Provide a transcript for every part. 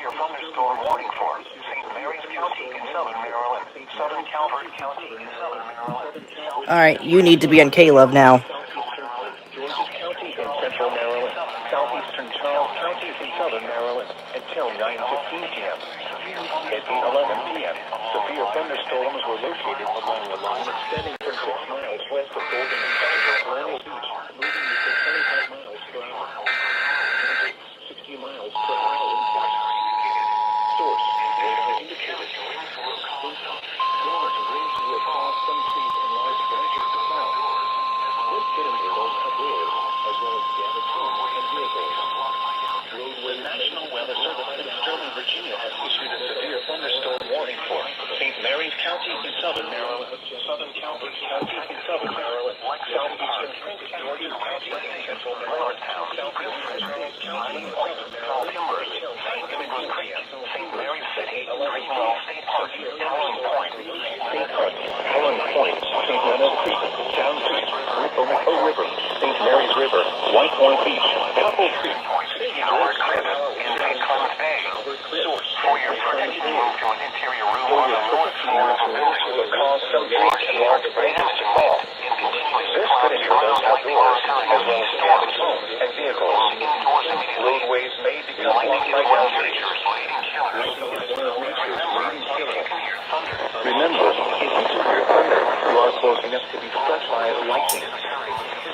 Thunderstorm warning for St. Mary's County in southern Maryland, southern Calvert County in southern Maryland. All right, you need to be on Caleb now. Georges County in central Maryland, southeastern Charles County in southern Maryland until 9:15 p.m. At 8:11 p.m., severe thunderstorms were located along the line extending from 6 miles west of Golden and Colonial Beach, moving to 25 miles per hour, 60 miles per hour in force. Source, radar indicated. Storms and winds will cause some trees and large branches to fall. Wind kilometers outdoors, as well as damaged homes and vehicles. Roadway National Weather Service in Sterling, Virginia has issued a severe thunderstorm warning for St. Mary's County in southern Maryland, southern Calvert County in southern Maryland, southeastern Prince County in central Maryland, southeastern Charles County in southern Maryland, St. Mary's City, Greenwell State Park, Howland Point, St. Leonard Creek, Down Creek, Rico River, St. Mary's River, White Point Beach, Apple Creek, Howard Cliff, and St. Clement Bay. Source, for your protection, move to an interior room on the north floor of a building will cause some trees and large branches to fall. This could injure those outdoors, as well as damage homes and vehicles. Roadways may become blocked by downgrades. Remember, if you can hear thunder, you are close enough to be struck by lightning.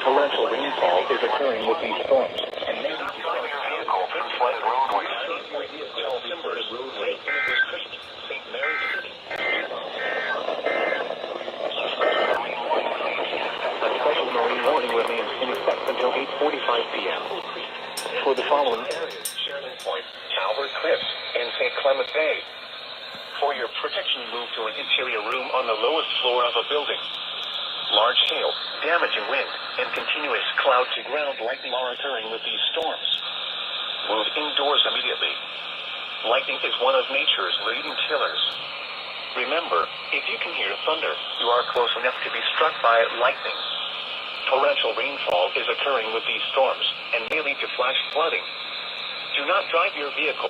Torrential rainfall is occurring with these storms, and may not drive your vehicle through flooded roadways. Tall timbers, roadways, St. Mary's City. A special marine warning remains in effect until 8:45 p.m. For the following areas: Sheridan Point, Calvert Cliffs, and St. Clement Bay. For your protection, move to an interior room on the lowest floor of a building. Large hail, damaging wind, and continuous cloud-to-ground lightning are occurring with these storms. Move indoors immediately. Lightning is one of nature's leading killers. Remember, if you can hear thunder, you are close enough to be struck by lightning. Torrential rainfall is occurring with these storms and may lead to flash flooding. Do not drive your vehicle